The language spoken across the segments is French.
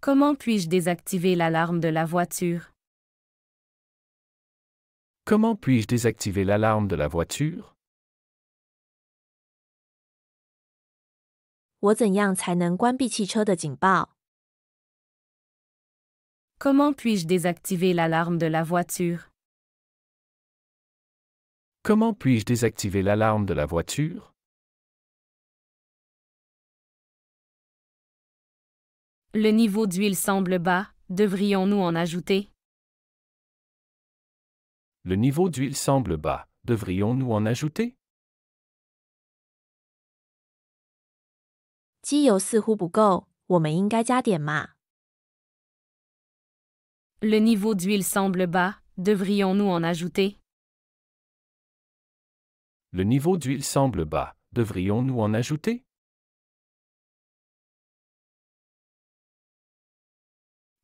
Comment puis-je désactiver l'alarme de la voiture? Comment puis-je désactiver l'alarme de la voiture? 我怎样才能关闭汽车的警报？ Comment puis-je désactiver l'alarme de la voiture? Comment puis-je désactiver l'alarme de la voiture? Le niveau d'huile semble bas, devrions-nous en ajouter? Le niveau d'huile semble bas, devrions-nous en ajouter? 机油似乎不够，我们应该加点嘛？ Le niveau d'huile semble bas, devrions-nous en ajouter? Le niveau d'huile semble bas, devrions-nous en ajouter?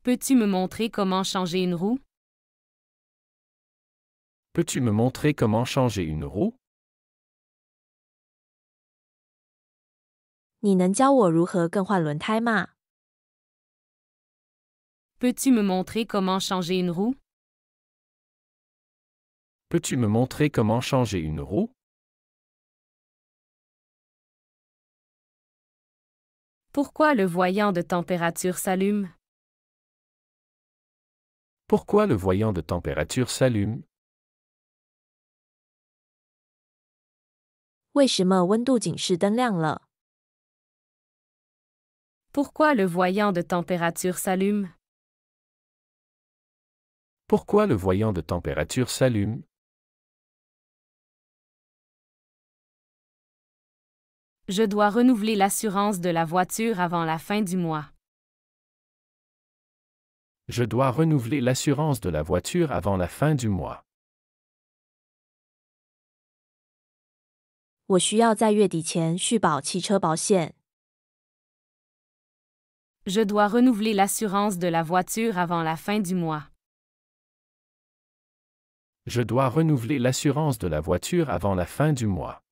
Peux-tu me montrer comment changer une roue? Peux-tu me montrer comment changer une roue? 你能教我如何更换轮胎吗？ Peux-tu me montrer comment changer une roue? Peux-tu me montrer comment changer une roue? Pourquoi le voyant de température s'allume? Pourquoi le voyant de température s'allume? 为什么温度警示灯亮了？ Pourquoi le voyant de température s'allume? Pourquoi le voyant de température s'allume? Je dois renouveler l'assurance de la voiture avant la fin du mois. Je dois renouveler l'assurance de la voiture avant la fin du mois. 我需要在月底前续保汽车保险。 Je dois renouveler l'assurance de la voiture avant la fin du mois. Je dois renouveler l'assurance de la voiture avant la fin du mois.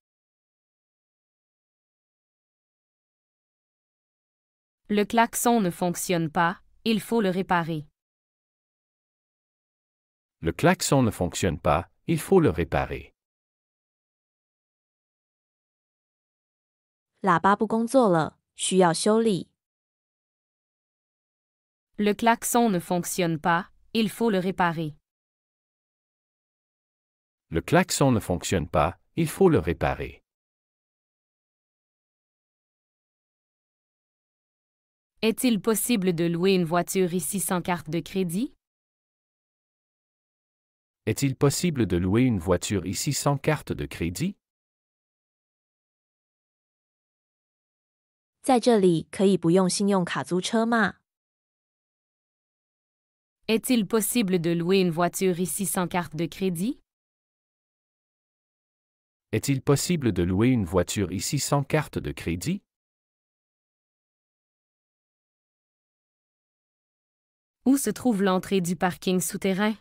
Le klaxon ne fonctionne pas, il faut le réparer. Le klaxon ne fonctionne pas, il faut le réparer. 喇叭不工作了，需要修理。 Le klaxon ne fonctionne pas, il faut le réparer. Le klaxon ne fonctionne pas, il faut le réparer. Est-il possible de louer une voiture ici sans carte de crédit? Est-il possible de louer une voiture ici sans carte de crédit? 在这里可以不用信用卡租车吗？ Est-il possible de louer une voiture ici sans carte de crédit? Est-il possible de louer une voiture ici sans carte de crédit? Où se trouve l'entrée du parking souterrain?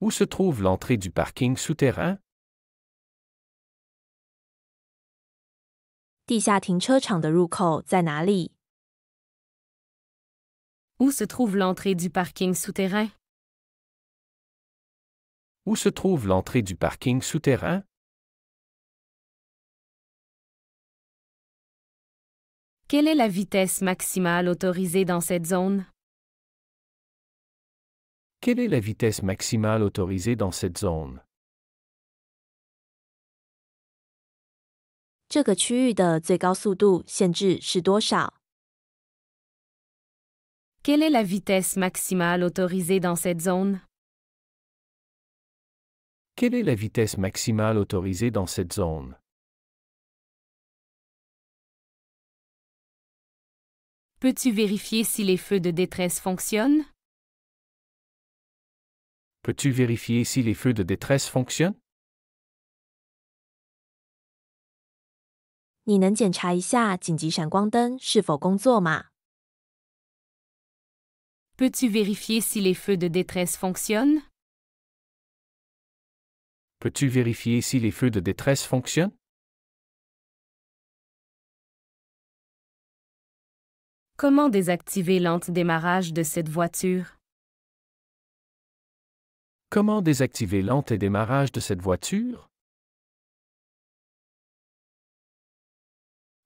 Où se trouve l'entrée du parking souterrain? 地下停车场的入口在哪里？ Où se trouve l'entrée du parking souterrain? Où se trouve l'entrée du parking souterrain? Quelle est la vitesse maximale autorisée dans cette zone? Quelle est la vitesse maximale autorisée dans cette zone? 这个区域的最高速度限制是多少？ Quelle est la vitesse maximale autorisée dans cette zone? Quelle est la vitesse maximale autorisée dans cette zone? Peux-tu vérifier si les feux de détresse fonctionnent? Peux-tu vérifier si les feux de détresse fonctionnent? 你能检查一下紧急闪光灯是否工作吗？ Peux-tu vérifier si les feux de détresse fonctionnent? Peux-tu vérifier si les feux de détresse fonctionnent? Comment désactiver l'antidémarrage de cette voiture? Comment désactiver l'antidémarrage de cette voiture?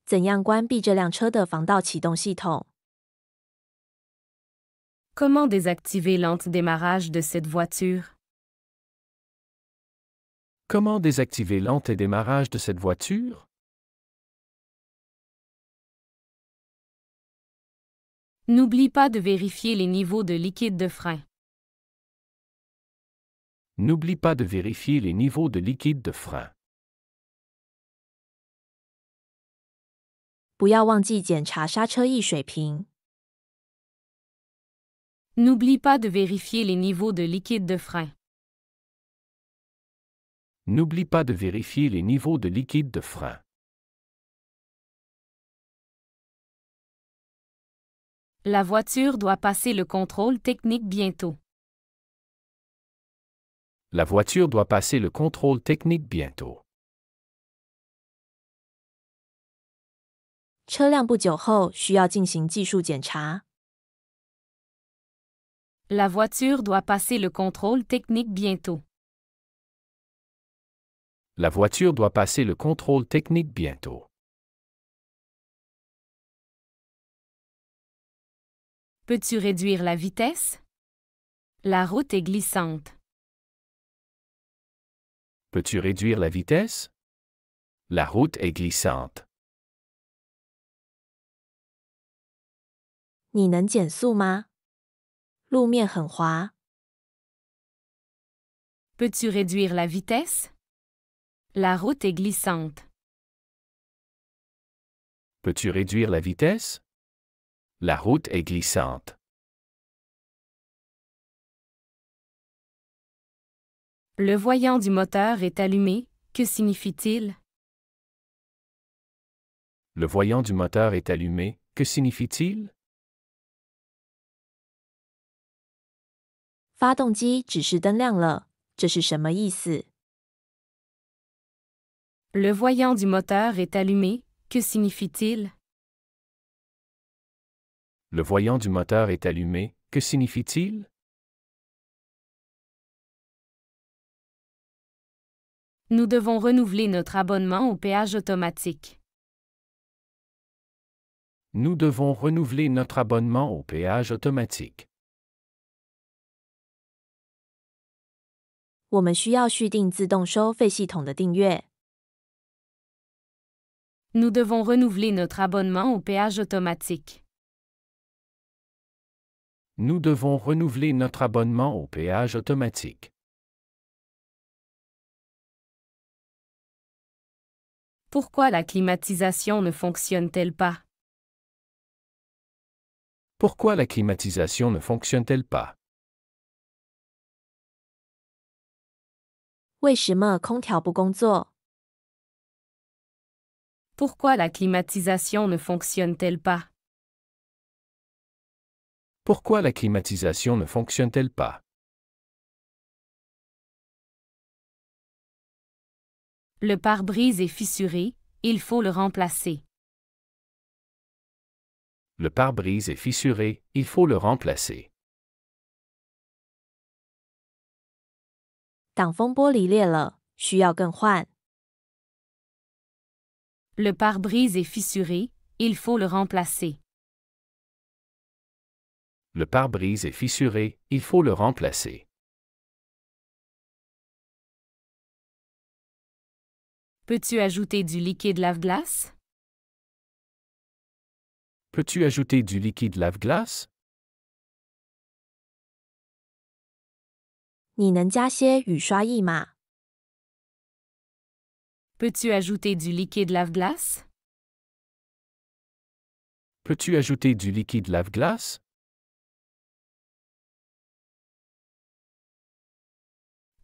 怎样关闭这辆车的防盗启动系统？ Comment désactiver l'antidémarrage de cette voiture? Comment désactiver l'antidémarrage de cette voiture? N'oublie pas de vérifier les niveaux de liquide de frein. N'oublie pas de vérifier les niveaux de liquide de frein. 不要忘记检查刹车液水平。 N'oublie pas de vérifier les niveaux de liquide de frein. N'oublie pas de vérifier les niveaux de liquide de frein. La voiture doit passer le contrôle technique bientôt. La voiture doit passer le contrôle technique bientôt. 车辆不久后需要进行技术检查。 La voiture doit passer le contrôle technique bientôt. La voiture doit passer le contrôle technique bientôt. Peux-tu réduire la vitesse? La route est glissante. Peux-tu réduire la vitesse? La route est glissante. 你能减速吗？路面很滑。 Peux-tu réduire la vitesse? La route est glissante. Peux-tu réduire la vitesse? La route est glissante. Le voyant du moteur est allumé. Que signifie-t-il? Le voyant du moteur est allumé. Que signifie-t-il? 发动机指示灯亮了，这是什么意思？ Le voyant du moteur est allumé. Que signifie-t-il? Le voyant du moteur est allumé. Que signifie-t-il? Nous devons renouveler notre abonnement au péage automatique. Nous devons renouveler notre abonnement au péage automatique. 我们需要续订自动收费系统的订阅。 Nous devons renouveler notre abonnement au péage automatique. Nous devons renouveler notre abonnement au péage automatique. Pourquoi la climatisation ne fonctionne-t-elle pas? Pourquoi la climatisation ne fonctionne-t-elle pas? 为什么空调不工作？ Pourquoi la climatisation ne fonctionne-t-elle pas? Pourquoi la climatisation ne fonctionne-t-elle pas? Le pare-brise est fissuré, il faut le remplacer. Le pare-brise est fissuré, il faut le remplacer. 挡风玻璃裂了，需要更换。 Le pare-brise est fissuré, il faut le remplacer. Le pare-brise est fissuré, il faut le remplacer. Peux-tu ajouter du liquide lave-glace? Peux-tu ajouter du liquide lave-glace? 你能加些雨刷液吗？ Peux-tu ajouter du liquide lave-glace? Peux-tu ajouter du liquide lave-glace?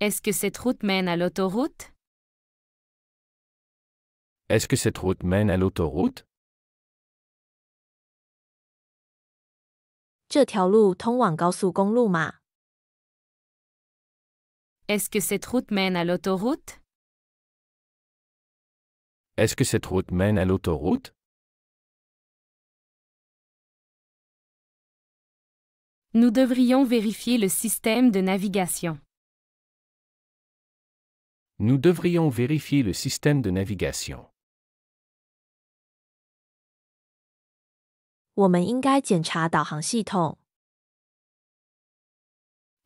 Est-ce que cette route mène à l'autoroute? Est-ce que cette route mène à l'autoroute? 这条路通往高速公路吗？ Est-ce que cette route mène à l'autoroute? Est-ce que cette route mène à l'autoroute? Nous devrions vérifier le système de navigation. Nous devrions vérifier le système de navigation. 我们应该检查导航系统。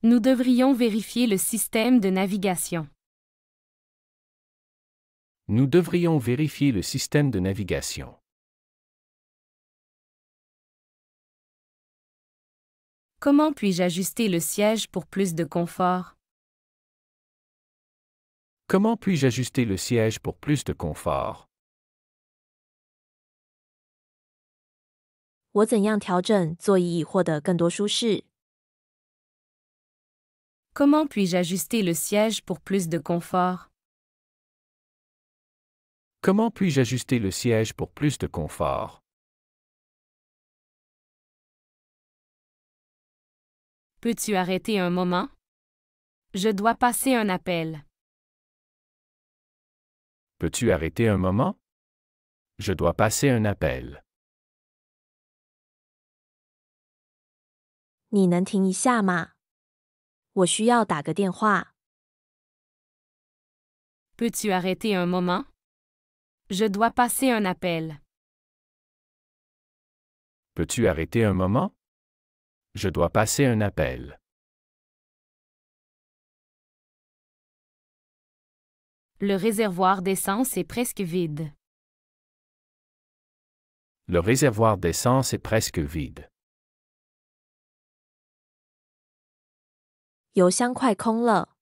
Nous devrions vérifier le système de navigation. Nous devrions vérifier le système de navigation. Comment puis-je ajuster le siège pour plus de confort? Comment puis-je ajuster le siège pour plus de confort? 我怎样调整座椅以获得更多舒适？ Comment puis-je ajuster le siège pour plus de confort? Comment puis-je ajuster le siège pour plus de confort? Peux-tu arrêter un moment? Je dois passer un appel. Peux-tu arrêter un moment? Je dois passer un appel. 你能停一下吗？我需要打个电话。 Peux-tu arrêter un moment? Je dois passer un appel. Peux-tu arrêter un moment? Je dois passer un appel. Le réservoir d'essence est presque vide. Le réservoir d'essence est presque vide. 油箱快空了。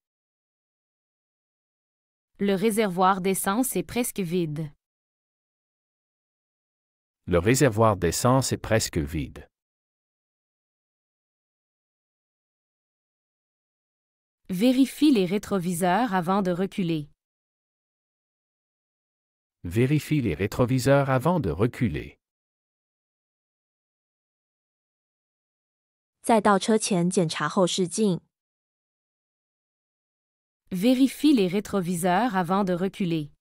Le réservoir d'essence est presque vide. Le réservoir d'essence est presque vide. Vérifie les rétroviseurs avant de reculer. Vérifie les rétroviseurs avant de reculer. 在倒车前检查后视镜。 Vérifie les rétroviseurs avant de reculer.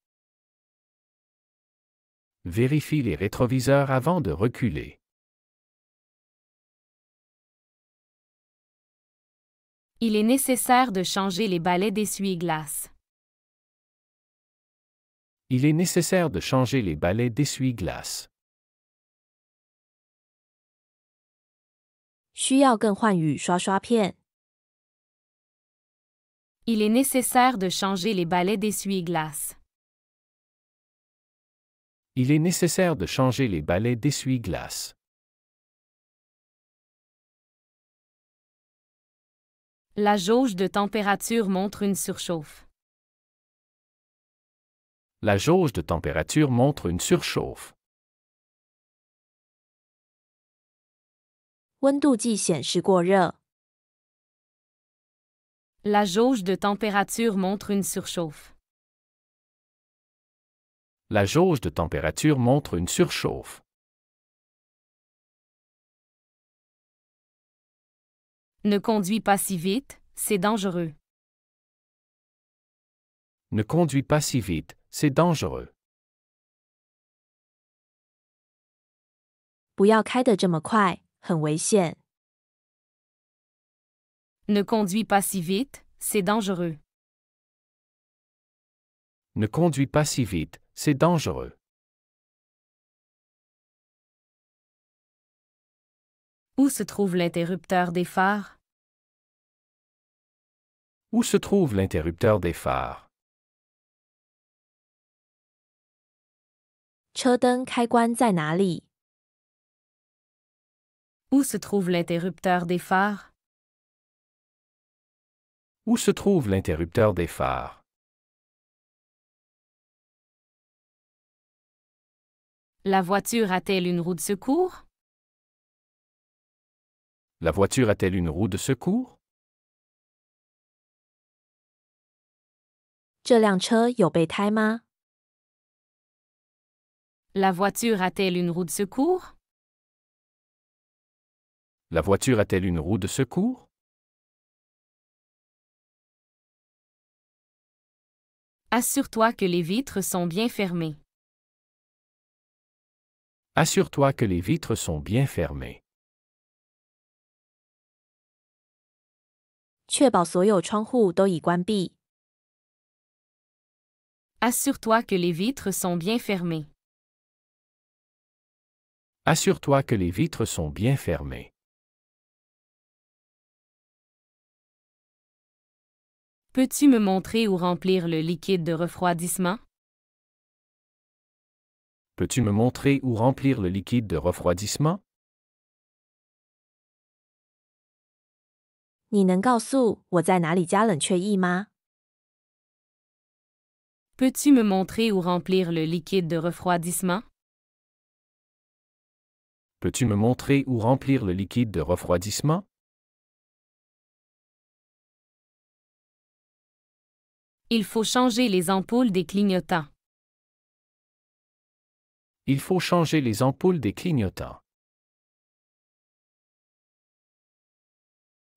Vérifie les rétroviseurs avant de reculer. Il est nécessaire de changer les balais d'essuie-glace. Il est nécessaire de changer les balais d'essuie-glace. 需要更换雨刷刷片。 Il est nécessaire de changer les balais d'essuie-glace. Il est nécessaire de changer les balais d'essuie-glace. La jauge de température montre une surchauffe. La jauge de température montre une surchauffe. 温度计显示过热。 La jauge de température montre une surchauffe. La jauge de température montre une surchauffe. Ne conduis pas si vite, c'est dangereux. Ne conduis pas si vite, c'est dangereux. 不要开得这么快，很危险。 Ne conduis pas si vite, c'est dangereux. Ne conduis pas si vite, c'est dangereux. Où se trouve l'interrupteur des phares? Où se trouve l'interrupteur des phares? 车灯开关在哪里？ Où se trouve l'interrupteur des phares? Où se trouve l'interrupteur des phares? La voiture a-t-elle une roue de secours? La voiture a-t-elle une roue de secours? 这辆车有备胎吗？ La voiture a-t-elle une roue de secours? La voiture a-t-elle une roue de secours? Assure-toi que les vitres sont bien fermées. Assure-toi que les vitres sont bien fermées. 确保所有窗户都已关闭。Assure-toi que les vitres sont bien fermées. Assure-toi que les vitres sont bien fermées. Peux-tu me montrer où remplir le liquide de refroidissement? Peux-tu me montrer où remplir le liquide de refroidissement? 你能告诉我在哪里加冷却液吗？ Peux-tu me montrer où remplir le liquide de refroidissement? Peux-tu me montrer où remplir le liquide de refroidissement? Il faut changer les ampoules des clignotants. Il faut changer les ampoules des clignotants.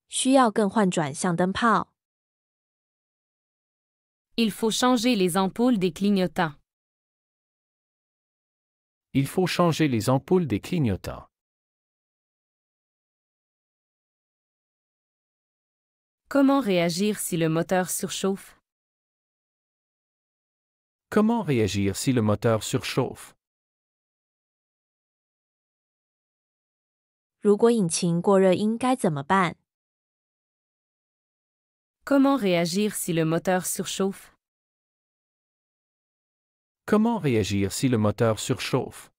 需要更换转向灯泡。 Il faut changer les ampoules des clignotants. Il faut changer les ampoules des clignotants. Comment réagir si le moteur surchauffe? Comment réagir si le moteur surchauffe? 如果引擎过热应该怎么办？ Comment réagir si le moteur surchauffe? Comment réagir si le moteur surchauffe?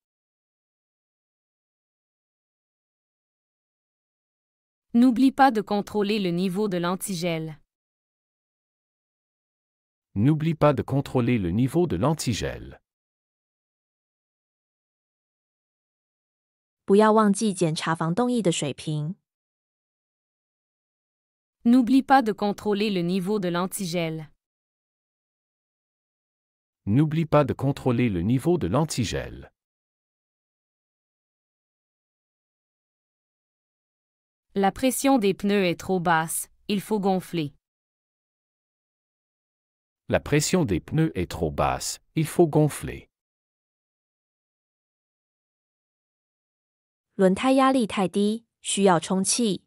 N'oublie pas de contrôler le niveau de l'antigel. N'oublie pas de contrôler le niveau de l'antigel. 不要忘记检查防冻液的水平。 N'oublie pas de contrôler le niveau de l'antigel. N'oublie pas de contrôler le niveau de l'antigel. La pression des pneus est trop basse, il faut gonfler. La pression des pneus est trop basse, il faut gonfler. 轮胎压力太低，需要充气。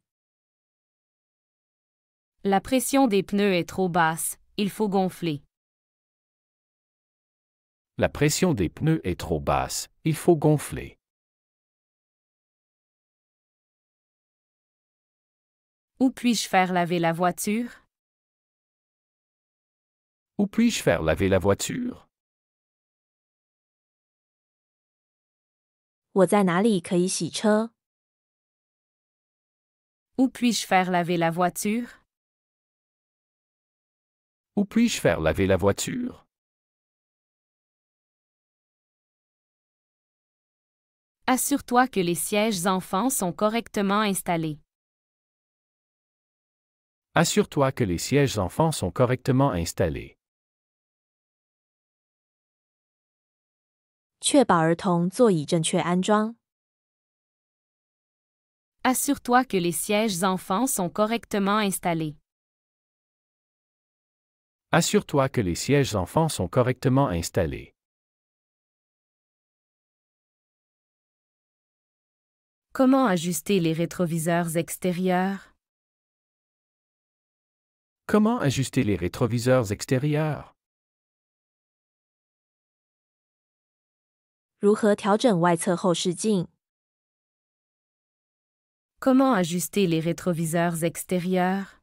La pression des pneus est trop basse, il faut gonfler. La pression des pneus est trop basse, il faut gonfler. Où puis-je faire laver la voiture? Où puis-je faire laver la voiture? 我在哪里可以洗车？ Où puis-je faire laver la voiture? Où puis-je faire laver la voiture? Assure-toi que les sièges enfants sont correctement installés. Assure-toi que les sièges enfants sont correctement installés. 确保儿童座椅正确安装。 Assure-toi que les sièges enfants sont correctement installés. Assure-toi que les sièges enfants sont correctement installés. Comment ajuster les rétroviseurs extérieurs? Comment ajuster les rétroviseurs extérieurs? 如何调整外侧后视镜？ Comment ajuster les rétroviseurs extérieurs?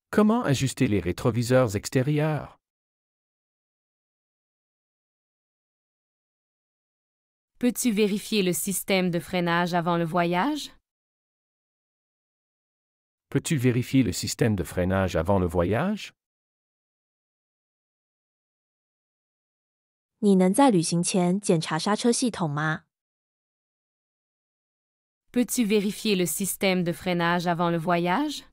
Comment ajuster les rétroviseurs extérieurs? Peux-tu vérifier le système de freinage avant le voyage? Peux-tu vérifier le système de freinage avant le voyage? 你能在旅行前检查刹车系统吗？ Peux-tu vérifier le système de freinage avant le voyage?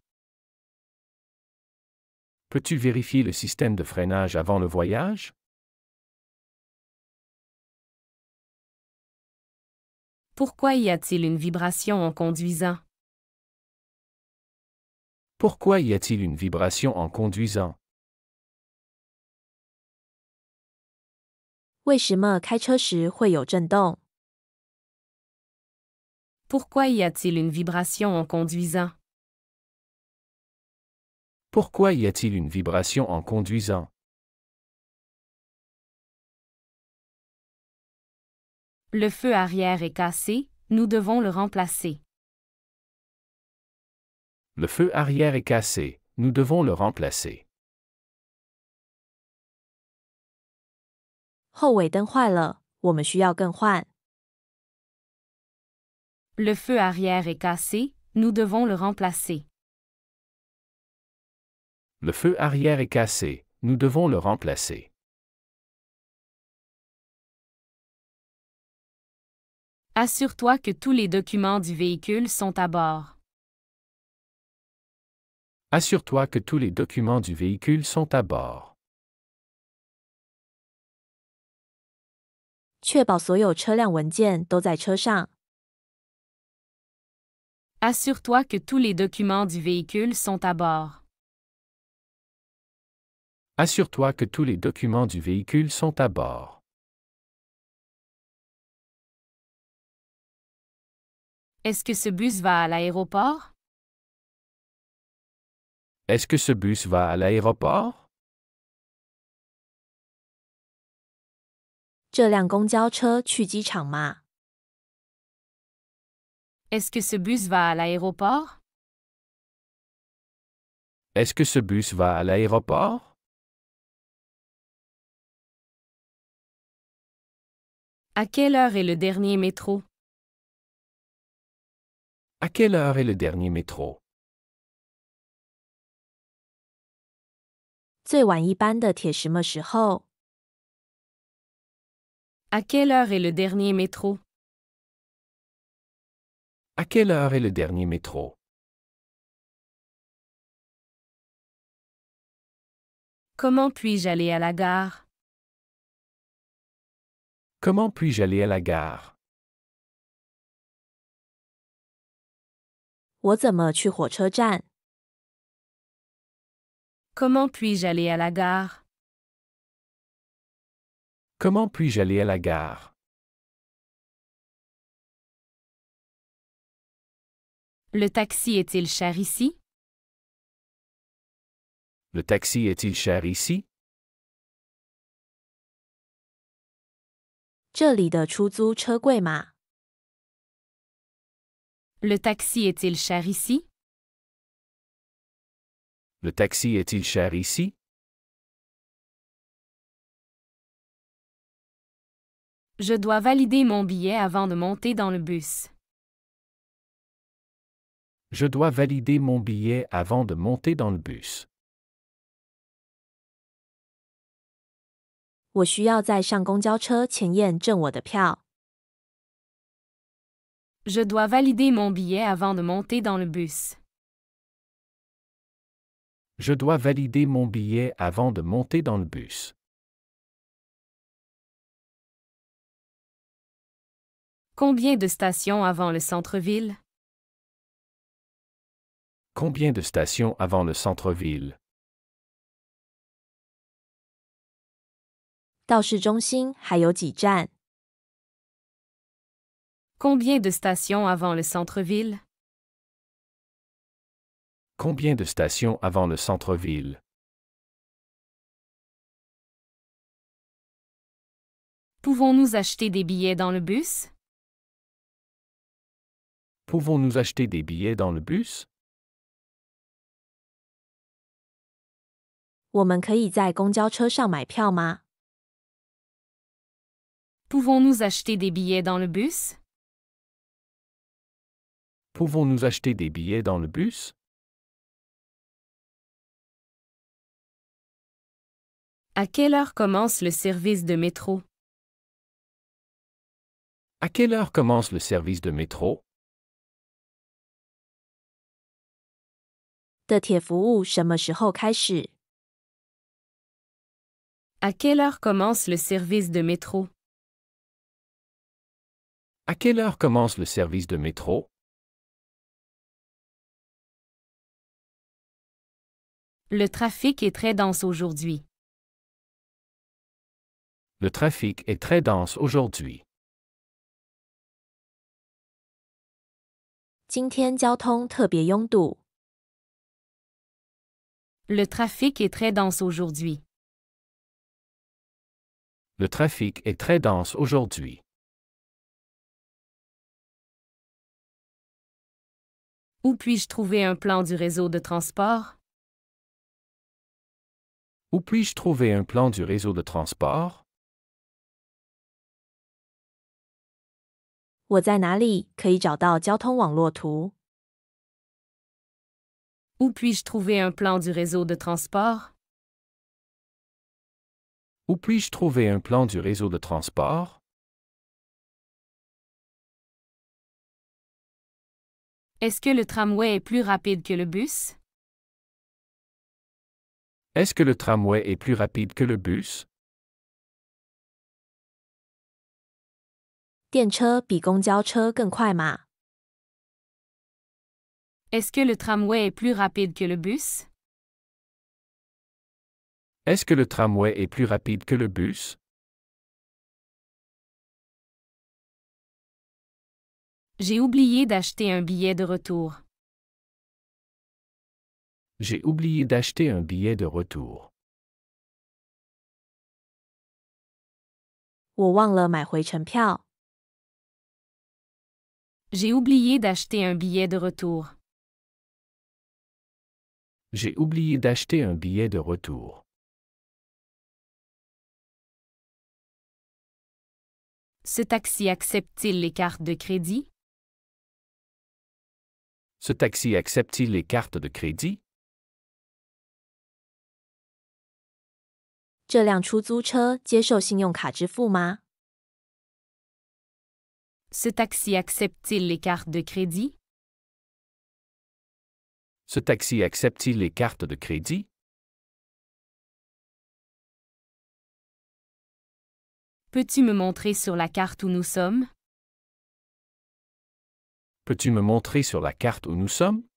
Peux-tu vérifier le système de freinage avant le voyage? Pourquoi y a-t-il une vibration en conduisant? Pourquoi y a-t-il une vibration en conduisant? 为什么开车时会有震动？ Pourquoi y a-t-il une vibration en conduisant? Pourquoi y a-t-il une vibration en conduisant? Le feu arrière est cassé, nous devons le remplacer. Le feu arrière est cassé, nous devons le remplacer. 后尾灯坏了，我们需要更换。Le feu arrière est cassé, nous devons le remplacer. Le feu arrière est cassé, nous devons le remplacer. Assure-toi que tous les documents du véhicule sont à bord. Assure-toi que tous les documents du véhicule sont à bord. 确保所有车辆文件都在车上。Assure-toi que tous les documents du véhicule sont à bord. Assure-toi que tous les documents du véhicule sont à bord. Est-ce que ce bus va à l'aéroport? Est-ce que ce bus va à l'aéroport? 这辆公交车去机场吗？ Est-ce que ce bus va à l'aéroport? Est-ce que ce bus va à l'aéroport? À quelle heure est le dernier métro? À quelle heure est le dernier métro? 最晚一班的铁什么时候？ À quelle heure est le dernier métro? À quelle heure est le dernier métro? Comment puis-je aller à la gare? Comment puis-je aller à la gare? 我怎么去火车站？ Comment puis-je aller à la gare? Comment puis-je aller à la gare? Le taxi est-il cher ici? Le taxi est-il cher ici? 这里的出租车贵吗？ Le taxi est-il cher ici? Le taxi est-il cher ici? Je dois valider mon billet avant de monter dans le bus. Je dois valider mon billet avant de monter dans le bus. 我需要在上公交车前验证我的票。 Je dois valider mon billet avant de monter dans le bus. Je dois valider mon billet avant de monter dans le bus. Combien de stations avant le centre-ville? Combien de stations avant le centre-ville? 到市中心还有几站？ Combien de stations avant le centre-ville? Combien de stations avant le centre-ville? Pouvons-nous acheter des billets dans le bus? Pouvons-nous acheter des billets dans le bus? 我们可以在公交车上买票吗？ Pouvons-nous acheter des billets dans le bus? Pouvons-nous acheter des billets dans le bus? À quelle heure commence le service de métro? À quelle heure commence le service de métro? 的铁服务什么时候开始？ À quelle heure commence le service de métro? À quelle heure commence le service de métro? Le trafic est très dense aujourd'hui. Le trafic est très dense aujourd'hui. 今天交通特别拥堵。Le trafic est très dense aujourd'hui. Le trafic est très dense aujourd'hui. Où puis-je trouver un plan du réseau de transport? Où puis-je trouver un plan du réseau de transport? 我在哪里可以找到交通网络图？ Où puis-je trouver un plan du réseau de transport? Où puis-je trouver un plan du réseau de transport? Est-ce que le tramway est plus rapide que le bus? Est-ce que le tramway est plus rapide que le bus? 电车比公交车更快吗？ Est-ce que le tramway est plus rapide que le bus? Est-ce que le tramway est plus rapide que le bus? J'ai oublié d'acheter un billet de retour. J'ai oublié d'acheter un billet de retour. 我忘了买回程票。 J'ai oublié d'acheter un billet de retour. J'ai oublié d'acheter un billet de retour. Ce taxi accepte-t-il les cartes de crédit? Ce taxi accepte-t-il les cartes de crédit? 这辆出租车接受信用卡支付吗？ Ce taxi accepte-t-il les cartes de crédit? Ce taxi accepte-t-il les cartes de crédit? Peux-tu me montrer sur la carte où nous sommes? Peux-tu me montrer sur la carte où nous sommes?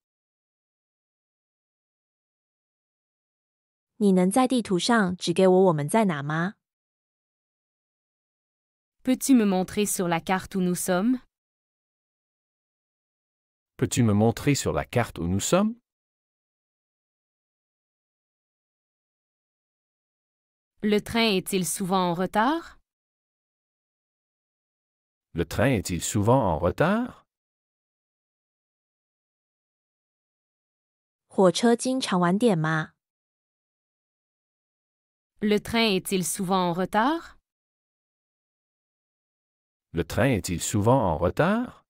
你能在地图上指给我们在哪吗？ Peux-tu me montrer sur la carte où nous sommes? Peux-tu me montrer sur la carte où nous sommes? Le train est-il souvent en retard? Le train est-il souvent en retard? 火车经常晚点吗？ Le train est-il souvent en retard? Le train est-il souvent en retard?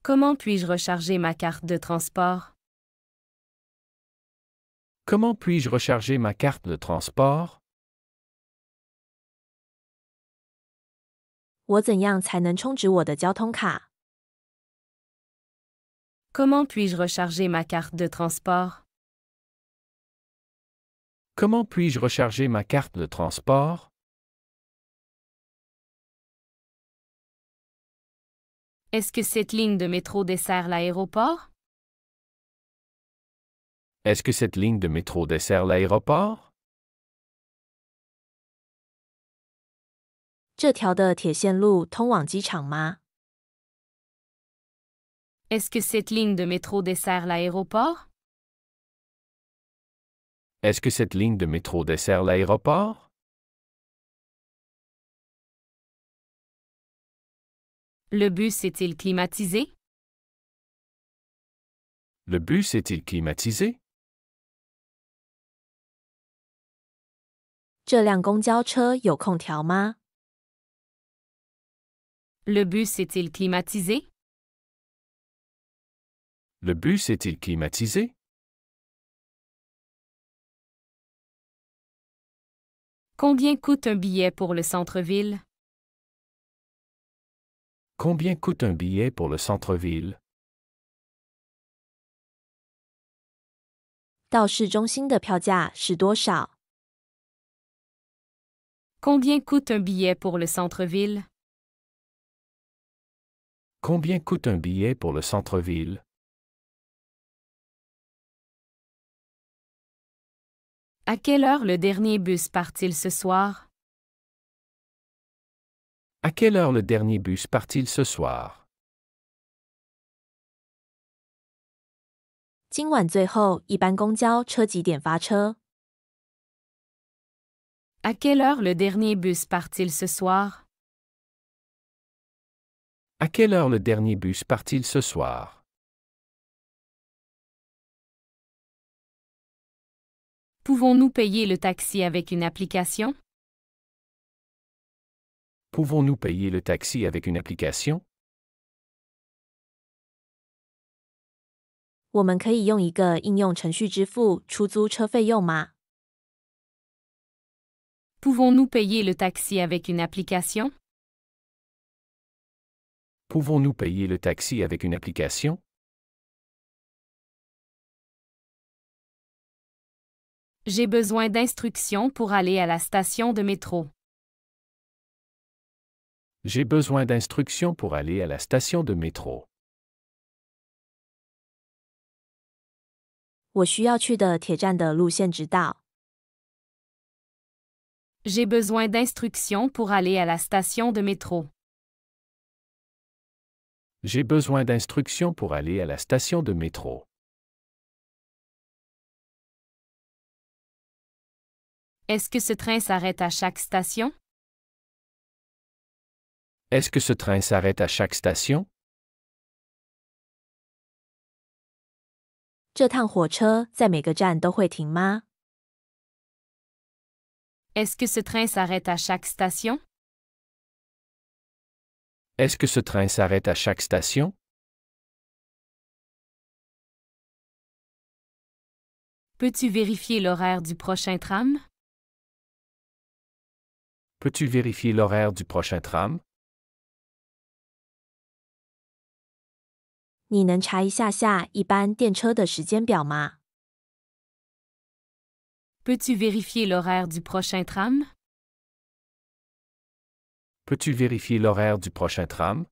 Comment puis-je recharger ma carte de transport? Comment puis-je recharger ma carte de transport? 我怎样才能充值我的交通卡？ Comment puis-je recharger ma carte de transport? Comment puis-je recharger ma carte de transport? Est-ce que cette ligne de métro dessert l'aéroport? Est-ce que cette ligne de métro dessert l'aéroport? 这条的铁线路通往机场吗？ Est-ce que cette ligne de métro dessert l'aéroport? Est-ce que cette ligne de métro dessert l'aéroport? Le bus est-il climatisé? Le bus est-il climatisé? 这辆公交车有空调吗？ Le bus est-il climatisé? Le bus est-il climatisé? Combien coûte un billet pour le centre-ville? Combien coûte un billet pour le centre-ville? 到市中心的票价是多少？ Combien coûte un billet pour le centre-ville? Combien coûte un billet pour le centre-ville? À quelle heure le dernier bus part-il ce soir? À quelle heure le dernier bus part-il ce soir? 今晚最后一班公交车几点发车？ À quelle heure le dernier bus part-il ce soir? À quelle heure le dernier bus part-il ce soir? Pouvons-nous payer le taxi avec une application? Pouvons-nous payer le taxi avec une application? 我们可以用一个应用程序支付出租车费用吗？ Pouvons-nous payer le taxi avec une application? Pouvons-nous payer le taxi avec une application? J'ai besoin d'instructions pour aller à la station de métro. J'ai besoin d'instructions pour aller à la station de métro. 我需要去的铁站的路线知道。 J'ai besoin d'instructions pour aller à la station de métro. J'ai besoin d'instructions pour aller à la station de métro. Est-ce que ce train s'arrête à chaque station? Est-ce que ce train s'arrête à chaque station? 这趟火车在每个站都会停吗？ Est-ce que ce train s'arrête à chaque station? Est-ce que ce train s'arrête à chaque station? Peux-tu vérifier l'horaire du prochain tram? Peux-tu vérifier l'horaire du prochain tram? 你能查一下下一班电车的时间表吗？ Peux-tu vérifier l'horaire du prochain tram? Peux-tu vérifier l'horaire du prochain tram?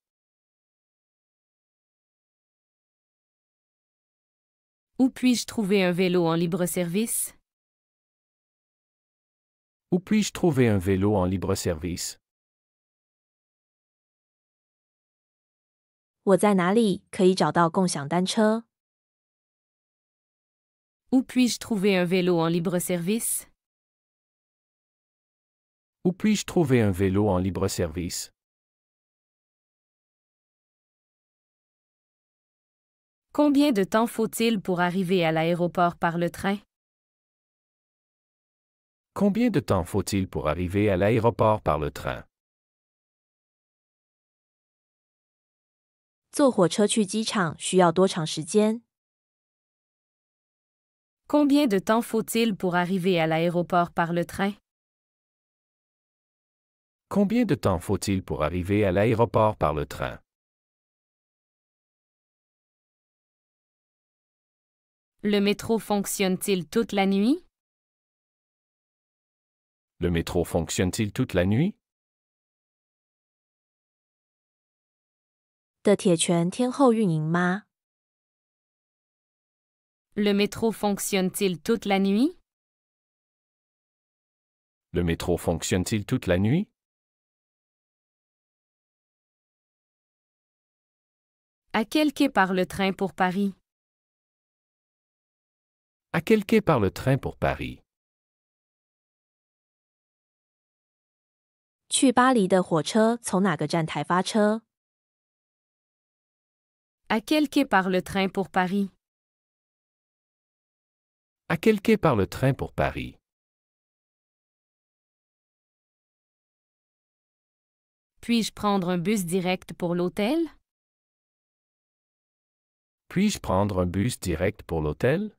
Où puis-je trouver un vélo en libre-service? Où puis-je trouver un vélo en libre-service? 我在哪里可以找到共享单车？ Où puis-je trouver un vélo en libre-service? Où puis-je trouver un vélo en libre-service? Combien de temps faut-il pour arriver à l'aéroport par le train? Combien de temps faut-il pour arriver à l'aéroport par le train? 坐火车去机场需要多长时间？ Combien de temps faut-il pour arriver à l'aéroport par le train? Combien de temps faut-il pour arriver à l'aéroport par le train? Le métro fonctionne-t-il toute la nuit? Le métro fonctionne-t-il toute la nuit? 的铁拳天后运营吗？ Le métro fonctionne-t-il toute la nuit? Le métro fonctionne-t-il toute la nuit? À quel quai part le train pour Paris? À quel quai part le train pour Paris? 去巴黎的火车从哪个站台发车？ À quel quai part le train pour Paris? À quel quai part le train pour Paris? Puis-je prendre un bus direct pour l'hôtel? Puis-je prendre un bus direct pour l'hôtel?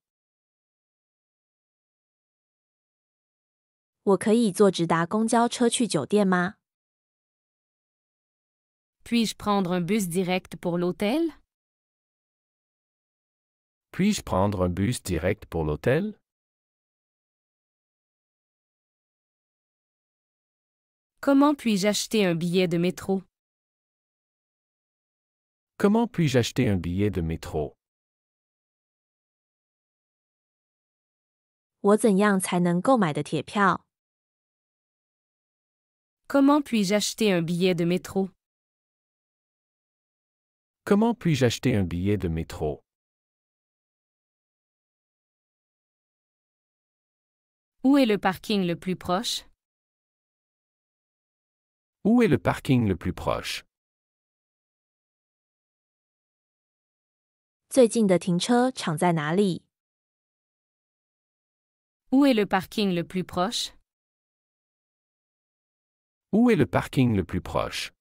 我可以坐直达公交车去酒店吗？ Puis-je prendre un bus direct pour l'hôtel? Puis-je prendre un bus direct pour l'hôtel? Comment puis-je acheter un billet de métro? Comment puis-je acheter un billet de métro? 我怎样才能购买的铁票？ Comment puis-je acheter un billet de métro? Comment puis-je acheter un billet de métro? Où est le parking le plus proche? Où est le parking le plus proche? 最近的停车场在哪里？ Où est le parking le plus proche? Où est le parking le plus proche?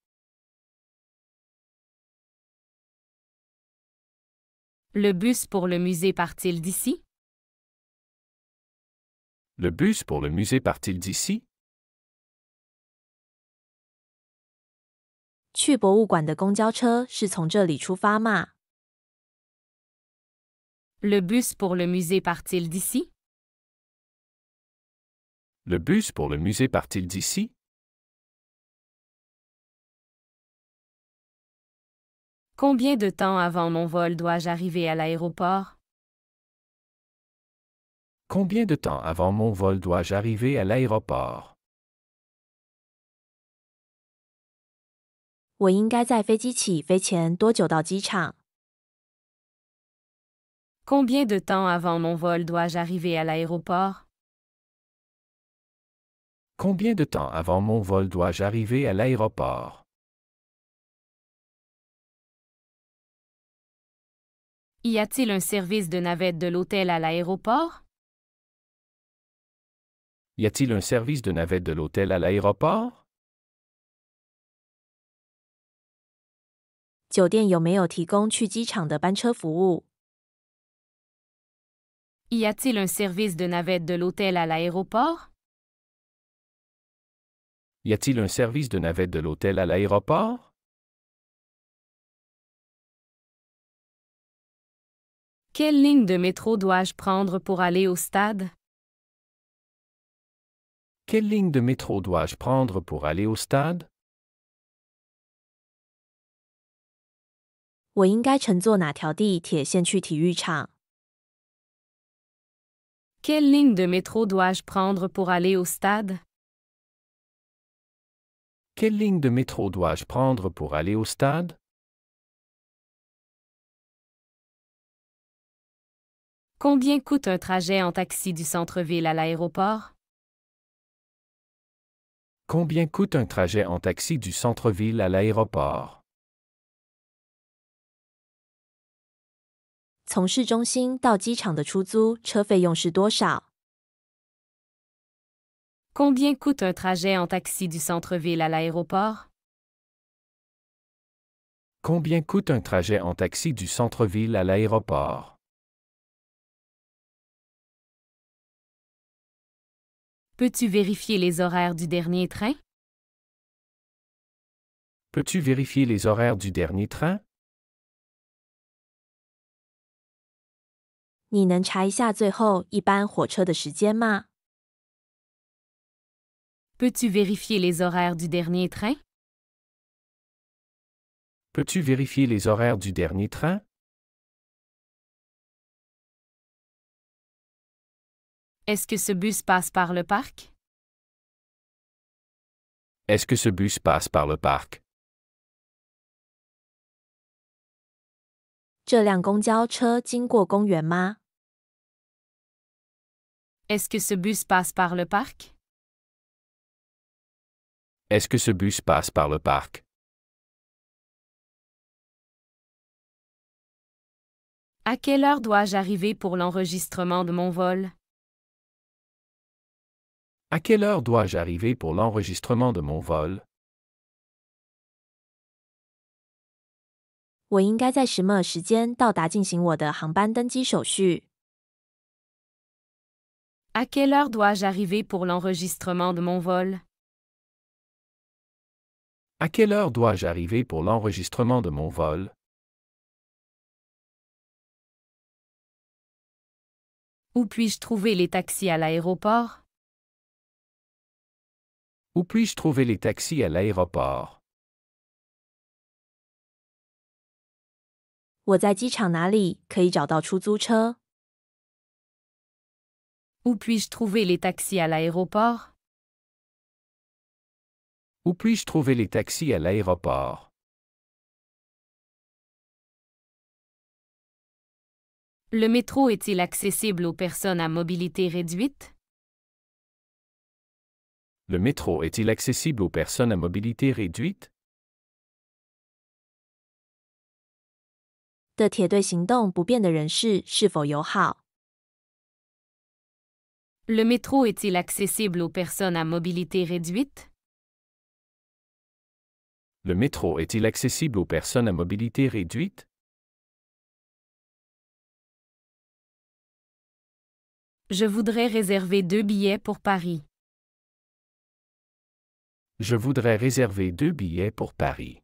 Le bus pour le musée part-il d'ici? Le bus pour le musée part-il d'ici? 去博物馆的公交车是从这里出发吗？ Le bus pour le musée part-il d'ici? Le bus pour le musée part-il d'ici? Combien de temps avant mon vol dois-je arriver à l'aéroport? Combien de temps avant mon vol dois-je arriver à l'aéroport? 我应该在飞机起飞前多久到机场？ Combien de temps avant mon vol dois-je arriver à l'aéroport? Combien de temps avant mon vol dois-je arriver à l'aéroport? Y a-t-il un service de navette de l'hôtel à l'aéroport? Y a-t-il un service de navette de l'hôtel à l'aéroport? 酒店有没有提供去机场的班车服务？ Y a-t-il un service de navette de l'hôtel à l'aéroport? Y a-t-il un service de navette de l'hôtel à l'aéroport? Quelle ligne de métro dois-je prendre pour aller au stade? Quelle ligne de métro dois-je prendre pour aller au stade? 我应该乘坐哪条地铁线去体育场？ Quelle ligne de métro dois-je prendre pour aller au stade? Quelle ligne de métro dois-je prendre pour aller au stade? Combien coûte un trajet en taxi du centre-ville à l'aéroport? Combien coûte un trajet en taxi du centre-ville à l'aéroport? 从市中心到机场的出租车费用是多少？ Combien coûte un trajet en taxi du centre-ville à l'aéroport? Combien coûte un trajet en taxi du centre-ville à l'aéroport? Peux-tu vérifier les horaires du dernier train? Peux-tu vérifier les horaires du dernier train? 你能查一下最后一班火车的时间吗？ Peux-tu vérifier les horaires du dernier train? Peux-tu vérifier les horaires du dernier train? Est-ce que ce bus passe par le parc? Est-ce que ce bus passe par le parc? 这辆公交车经过公园吗？ Est-ce que ce bus passe par le parc? Est-ce que ce bus passe par le parc? À quelle heure dois-je arriver pour l'enregistrement de mon vol? À quelle heure dois-je arriver pour l'enregistrement de mon vol? 我应该在什么时间到达进行我的航班登机手续？ À quelle heure dois-je arriver pour l'enregistrement de mon vol? À quelle heure dois-je arriver pour l'enregistrement de mon vol? Où puis-je trouver les taxis à l'aéroport? Où puis-je trouver les taxis à l'aéroport? 我在机场哪里可以找到出租车？ Où puis-je trouver les taxis à l'aéroport? Où puis-je trouver les taxis à l'aéroport? Le métro est-il accessible aux personnes à mobilité réduite? Le métro est-il accessible aux personnes à mobilité réduite? 的铁对行动不便的人士是否友好？ Le métro est-il accessible aux personnes à mobilité réduite? Le métro est-il accessible aux personnes à mobilité réduite? Je voudrais réserver 2 billets pour Paris. Je voudrais réserver 2 billets pour Paris.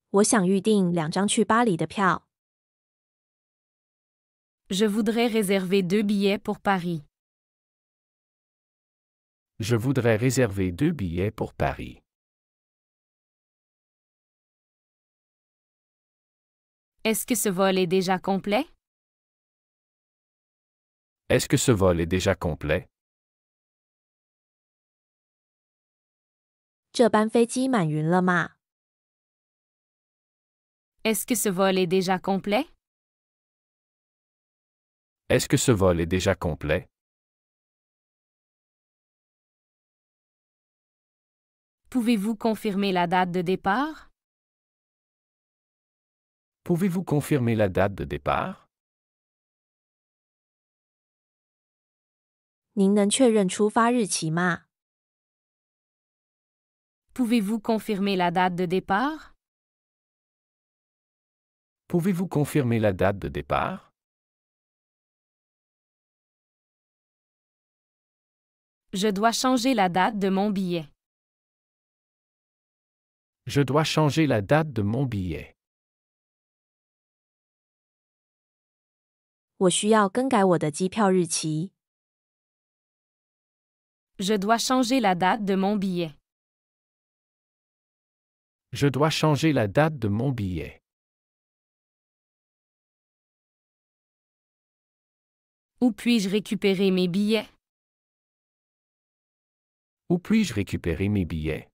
我想预订2张去巴黎的票。 Je voudrais réserver 2 billets pour Paris. Je voudrais réserver 2 billets pour Paris. Est-ce que ce vol est déjà complet? Est-ce que ce vol est déjà complet? 这班飞机满云了吗？ Est-ce que ce vol est déjà complet? Est-ce que ce vol est déjà complet? Pouvez-vous confirmer la date de départ? Pouvez-vous confirmer la date de départ? 您能确认出发日期吗？ Pouvez-vous confirmer la date de départ? Pouvez-vous confirmer la date de départ? Je dois changer la date de mon billet. Je dois changer la date de mon billet. 我需要更改我的机票日期。 Je dois changer la date de mon billet. Je dois changer la date de mon billet. Où puis-je récupérer mes billets? Où puis-je récupérer mes billets?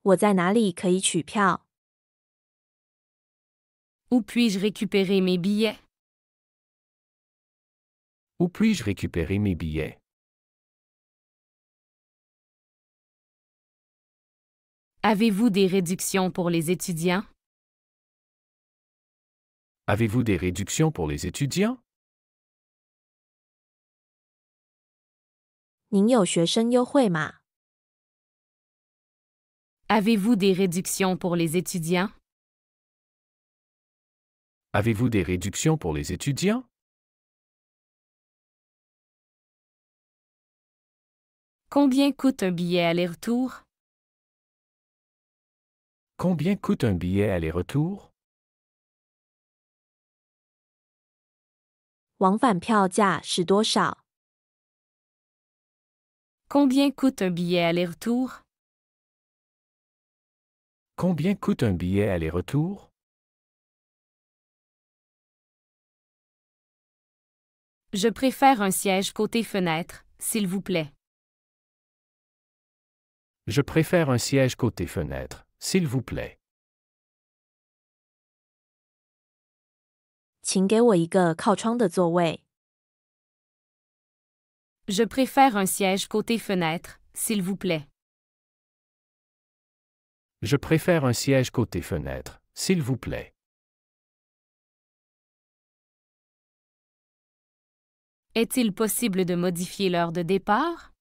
我在哪里可以取票？ Où puis-je récupérer mes billets? Où puis-je récupérer mes billets? Avez-vous des réductions pour les étudiants? Avez-vous des réductions pour les étudiants? 您有学生优惠吗？ Avez-vous des réductions pour les étudiants? Avez-vous des réductions pour les étudiants? Combien coûte un billet aller-retour? Combien coûte un billet aller-retour? 往返票价是多少？ Combien coûte un billet aller-retour? Combien coûte un billet aller-retour? Je préfère un siège côté fenêtre, s'il vous plaît. Je préfère un siège côté fenêtre, s'il vous plaît. 请给我一个靠窗的座位。 Je préfère un siège côté fenêtre, s'il vous plaît. Je préfère un siège côté fenêtre, s'il vous plaît. Est-il possible de modifier l'heure de départ?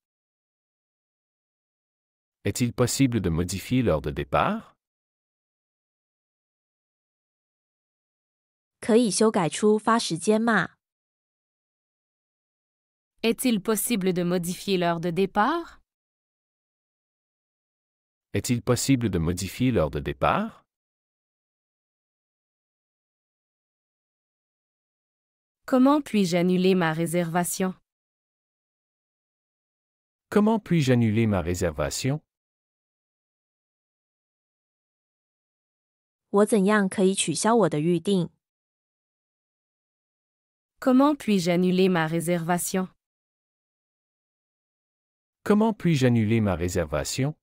Est-il possible de modifier l'heure de départ? 可以修改出发时间吗？ Est-il possible de modifier l'heure de départ? Est-il possible de modifier l'heure de départ? Comment puis-je annuler ma réservation? Comment puis-je annuler ma réservation? 我怎样可以取消我的预订？ Comment puis-je annuler ma réservation? Comment puis-je annuler ma réservation?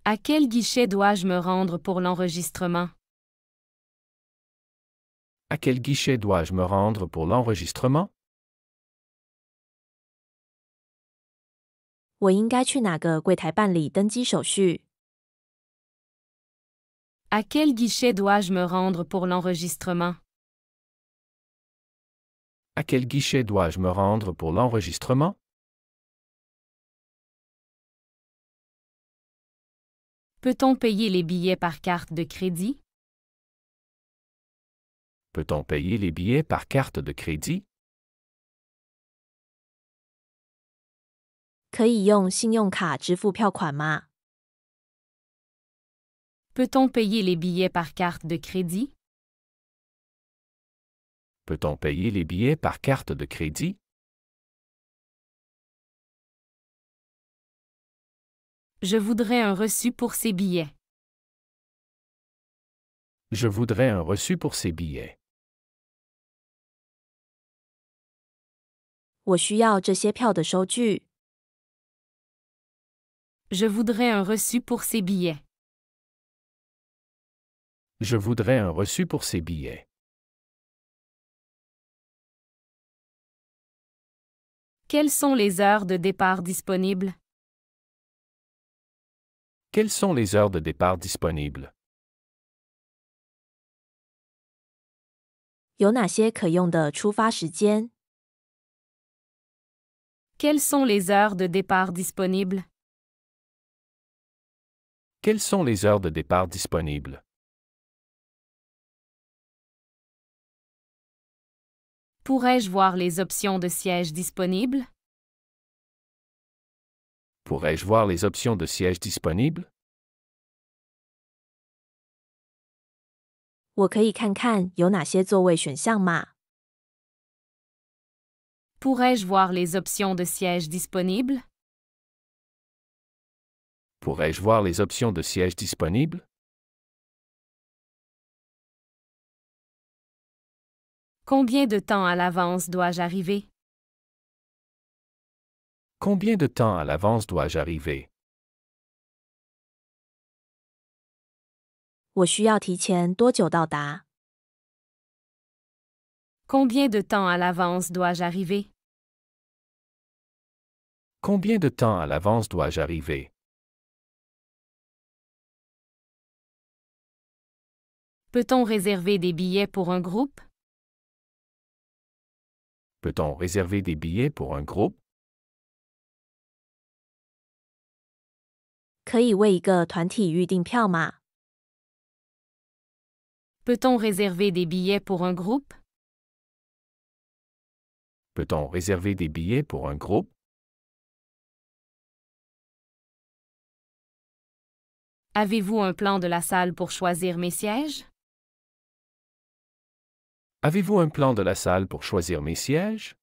À quel guichet dois-je me rendre pour l'enregistrement? À quel guichet dois-je me rendre pour l'enregistrement? 我应该去哪个柜台办理登机手续？ À quel guichet dois-je me rendre pour l'enregistrement? À quel guichet dois-je me rendre pour l'enregistrement? Peut-on payer les billets par carte de crédit? Peut-on payer les billets par carte de crédit? 可以用信用卡支付票款吗？ Peut-on payer les billets par carte de crédit? Peut-on payer les billets par carte de crédit? Je voudrais un reçu pour ces billets. Je voudrais un reçu pour ces billets. 我需要这些票的收据。 Je voudrais un reçu pour ces billets. Je voudrais un reçu pour ces billets. Quelles sont les heures de départ disponibles? Quelles sont les heures de départ disponibles? 有哪些可用的出发时间？ Quelles sont les heures de départ disponibles? Quelles sont les heures de départ disponibles? Pourrais-je voir les options de siège disponibles? Pourrais-je voir les options de siège disponibles? 我可以看看有哪些座位选项吗？ Pourrais-je voir les options de siège disponibles? Pourrais-je voir les options de siège disponibles? Combien de temps à l'avance dois-je arriver? Combien de temps à l'avance dois-je arriver? 我需要提前多久到达？ Combien de temps à l'avance dois-je arriver? Combien de temps à l'avance dois-je arriver? Peut-on réserver des billets pour un groupe? Peut-on réserver des billets pour un groupe? 可以为一个团体预订票吗？ Peut-on réserver des billets pour un groupe? Peut-on réserver des billets pour un groupe? Avez-vous un plan de la salle pour choisir mes sièges? Avez-vous un plan de la salle pour choisir mes sièges?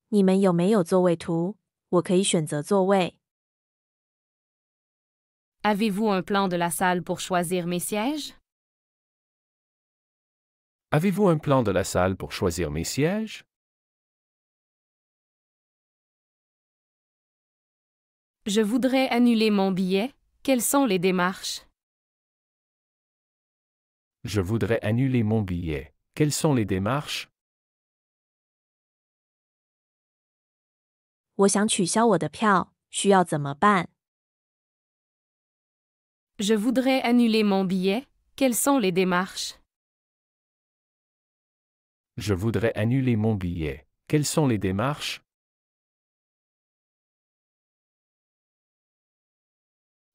你们有没有座位图？我可以选择座位。 Avez-vous un plan de la salle pour choisir mes sièges? Avez-vous un plan de la salle pour choisir mes sièges? Je voudrais annuler mon billet. Quelles sont les démarches? Je voudrais annuler mon billet. Quelles sont les démarches? 我想取消我的票，需要怎么办？ Je voudrais annuler mon billet. Quelles sont les démarches? Je voudrais annuler mon billet. Quelles sont les démarches?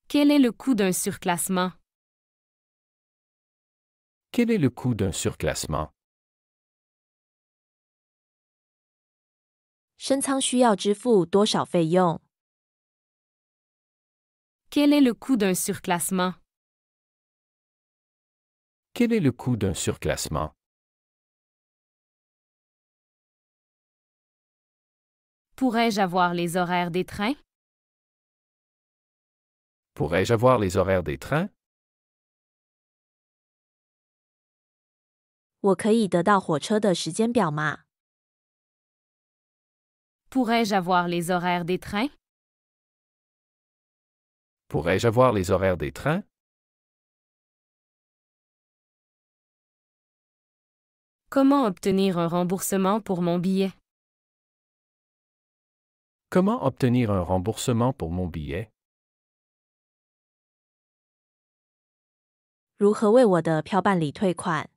Quel est le coût d'un surclassement? Quel est le coût d'un surclassement? 升舱需要支付多少费用？ Quel est le coût d'un surclassement? Quel est le coût d'un surclassement? Pourrais-je avoir les horaires des trains? Pourrais-je avoir les horaires des trains? 我可以得到火车的时间表吗？ Pourrais-je avoir les horaires des trains? Pourrais-je avoir les horaires des trains? Comment obtenir un remboursement pour mon billet? Comment obtenir un remboursement pour mon billet? 如何为我的票办理退款？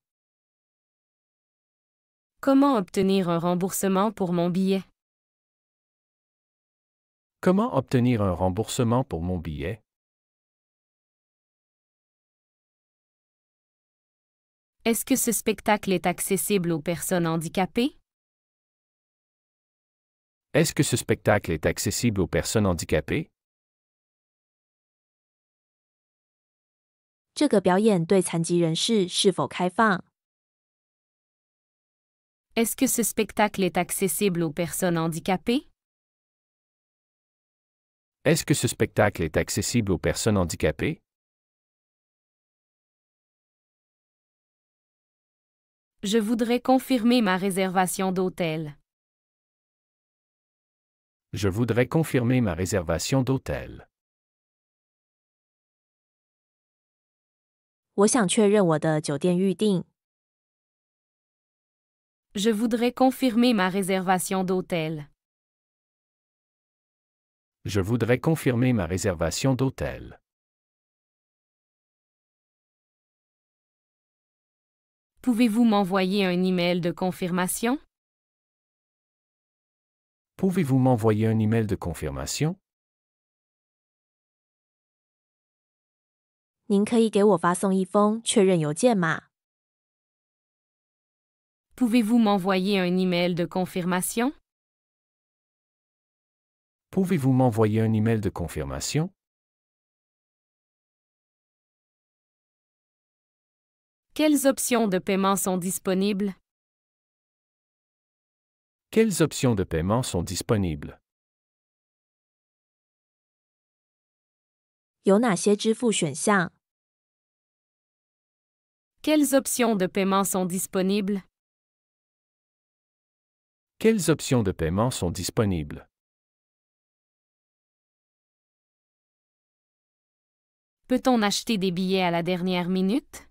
Comment obtenir un remboursement pour mon billet? Comment obtenir un remboursement pour mon billet? Est-ce que ce spectacle est accessible aux personnes handicapées? Est-ce que ce spectacle est accessible aux personnes handicapées? 这个表演对残疾人士是否开放？ Est-ce que ce spectacle est accessible aux personnes handicapées? Est-ce que ce spectacle est accessible aux personnes handicapées? Je voudrais confirmer ma réservation d'hôtel. Je voudrais confirmer ma réservation d'hôtel. 我想确认我的酒店预订。 Je voudrais confirmer ma réservation d'hôtel. Je voudrais confirmer ma réservation d'hôtel. Pouvez-vous m'envoyer un email de confirmation? Pouvez-vous m'envoyer un email de confirmation? 您可以给我发送一封确认邮件吗？ Pouvez-vous m'envoyer un email de confirmation? Pouvez-vous m'envoyer un email de confirmation? Quelles options de paiement sont disponibles? Quelles options de paiement sont disponibles? 有哪些支付选项？ Quelles options de paiement sont disponibles? Quelles options de paiement sont disponibles? Peut-on acheter des billets à la dernière minute?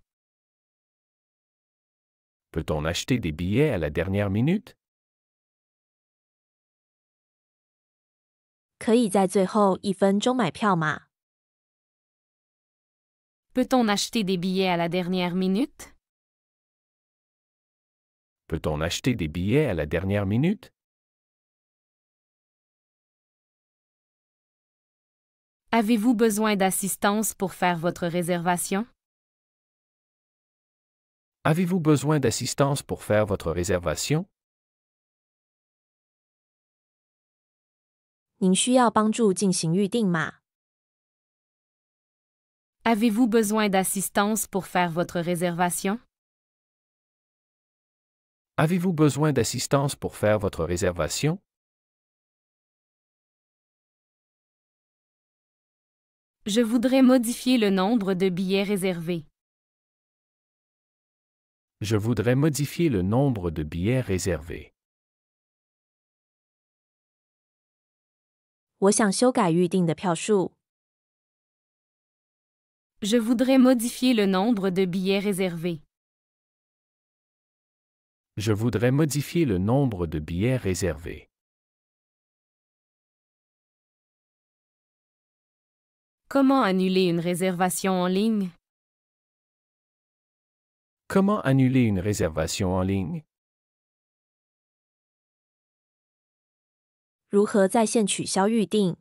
Peut-on acheter des billets à la dernière minute? 可以在最后1分钟买票吗？ Peut-on acheter des billets à la dernière minute? Peut-on acheter des billets à la dernière minute? Avez-vous besoin d'assistance pour faire votre réservation? Avez-vous besoin d'assistance pour faire votre réservation? 您需要帮助进行预订吗？ Avez-vous besoin d'assistance pour faire votre réservation? Avez-vous besoin d'assistance pour faire votre réservation? Je voudrais modifier le nombre de billets réservés. Je voudrais modifier le nombre de billets réservés. 我想修改预订的票数。 Je voudrais modifier le nombre de billets réservés. Je voudrais modifier le nombre de billets réservés. Comment annuler une réservation en ligne? Comment annuler une réservation en ligne? 如何在线取消预订？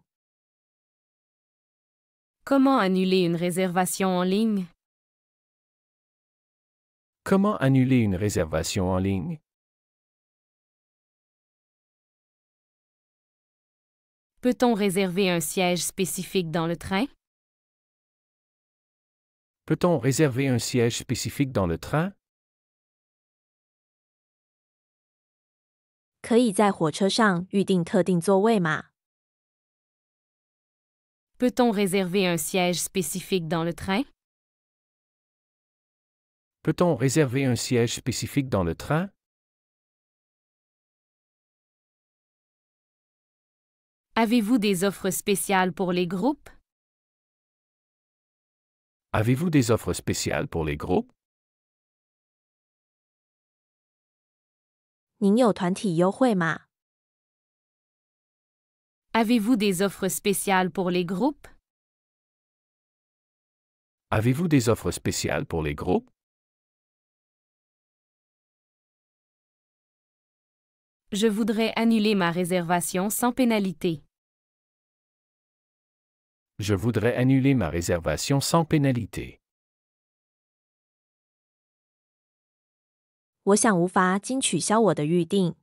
Comment annuler une réservation en ligne? Comment annuler une réservation en ligne? Peut-on réserver un siège spécifique dans le train? Peut-on réserver un siège spécifique dans le train? 可以在火车上预订特定座位吗？ Peut-on réserver un siège spécifique dans le train? Peut-on réserver un siège spécifique dans le train? Avez-vous des offres spéciales pour les groupes? Avez-vous des offres spéciales pour les groupes? 您有团体优惠吗？ Avez-vous des offres spéciales pour les groupes? Avez-vous des offres spéciales pour les groupes? Je voudrais annuler ma réservation sans pénalité. Je voudrais annuler ma réservation sans pénalité. 我想无法经取消我的预定。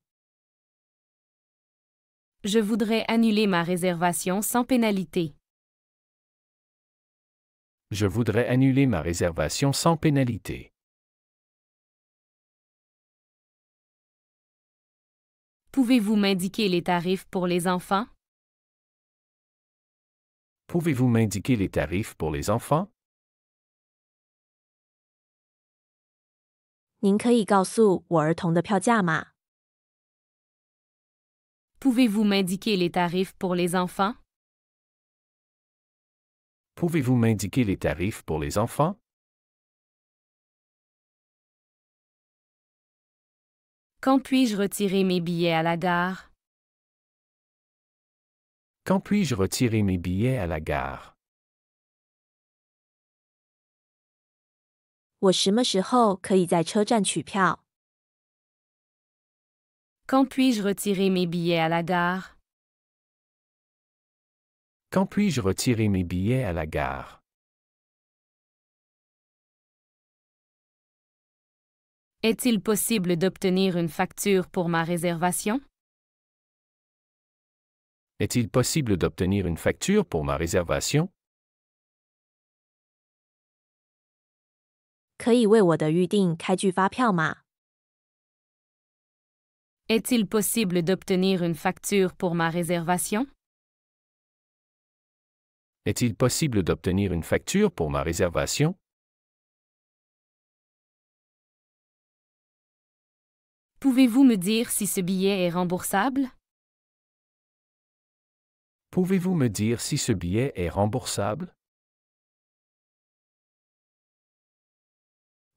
Je voudrais annuler ma réservation sans pénalité. Je voudrais annuler ma réservation sans pénalité. Pouvez-vous m'indiquer les tarifs pour les enfants? Pouvez-vous m'indiquer les tarifs pour les enfants? 您可以告诉我儿童的票价吗？ Pouvez-vous m'indiquer les tarifs pour les enfants? Pouvez-vous m'indiquer les tarifs pour les enfants? Quand puis-je retirer mes billets à la gare? Quand puis-je retirer mes billets à la gare? 我什么时候可以在车站取票？ Quand puis-je retirer mes billets à la gare? Quand puis-je retirer mes billets à la gare? Est-il possible d'obtenir une facture pour ma réservation? Est-il possible d'obtenir une facture pour ma réservation? 可以为我的预定开具发票吗？ Est-il possible d'obtenir une facture pour ma réservation? Est-il possible d'obtenir une facture pour ma réservation? Pouvez-vous me dire si ce billet est remboursable? Pouvez-vous me dire si ce billet est remboursable?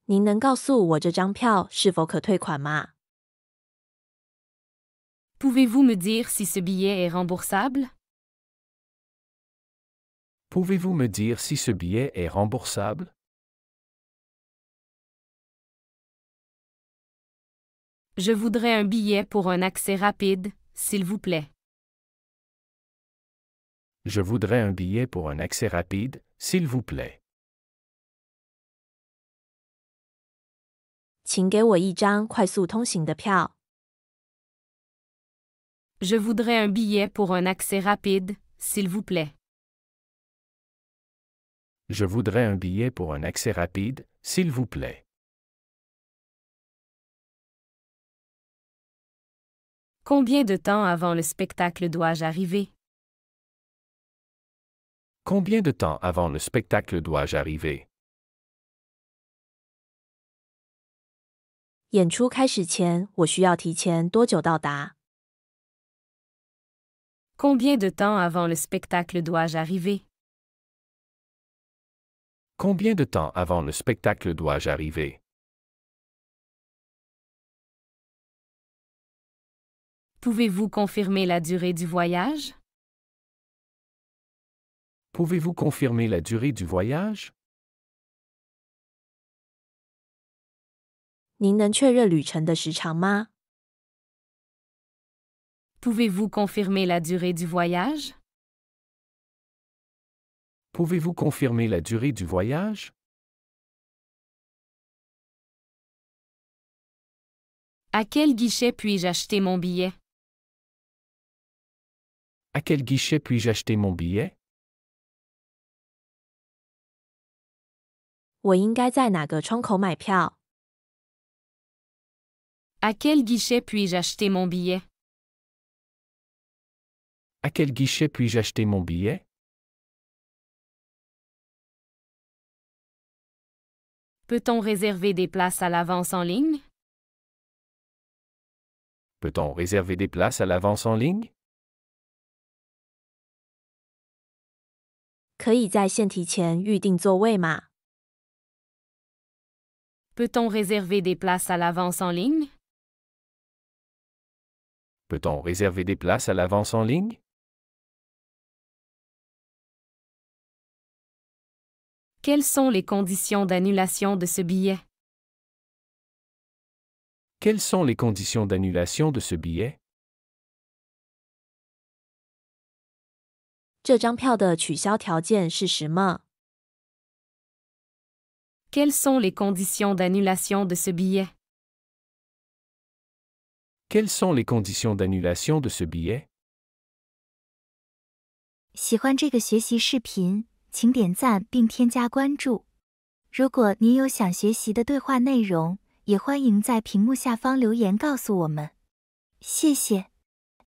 您能告诉我这张票是否可退款吗？ Pouvez-vous me dire si ce billet est remboursable? Pouvez-vous me dire si ce billet est remboursable? Je voudrais un billet pour un accès rapide, s'il vous plaît. Je voudrais un billet pour un accès rapide, s'il vous plaît. 请给我一张快速通行的票。 Je voudrais un billet pour un accès rapide, s'il vous plaît. Je voudrais un billet pour un accès rapide, s'il vous plaît. Combien de temps avant le spectacle dois-je arriver? Combien de temps avant le spectacle dois-je arriver? 演出开始前，我需要提前多久到达？ Combien de temps avant le spectacle dois-je arriver? Combien de temps avant le spectacle dois-je arriver? Pouvez-vous confirmer la durée du voyage? Pouvez-vous confirmer la durée du voyage? 您能确认旅程的时长吗？ Pouvez-vous confirmer la durée du voyage? Pouvez-vous confirmer la durée du voyage? À quel guichet puis-je acheter mon billet? À quel guichet puis-je acheter mon billet? 我应该在哪个窗口买票？ À quel guichet puis-je acheter mon billet? À quel guichet puis-je acheter mon billet? Peut-on réserver des places à l'avance en ligne? Peut-on réserver des places à l'avance en ligne? 可以在线提前预定座位吗？ Peut-on réserver des places à l'avance en ligne? Peut-on réserver des places à l'avance en ligne? Quelles sont les conditions d'annulation de ce billet? Quelles sont les conditions d'annulation de ce billet? 这张票的取消条件是什么？ Quelles sont les conditions d'annulation de ce billet? Quelles sont les conditions d'annulation de ce billet? 喜欢这个学习视频，请点赞并添加关注。如果您有想学习的对话内容，也欢迎在屏幕下方留言告诉我们。谢谢。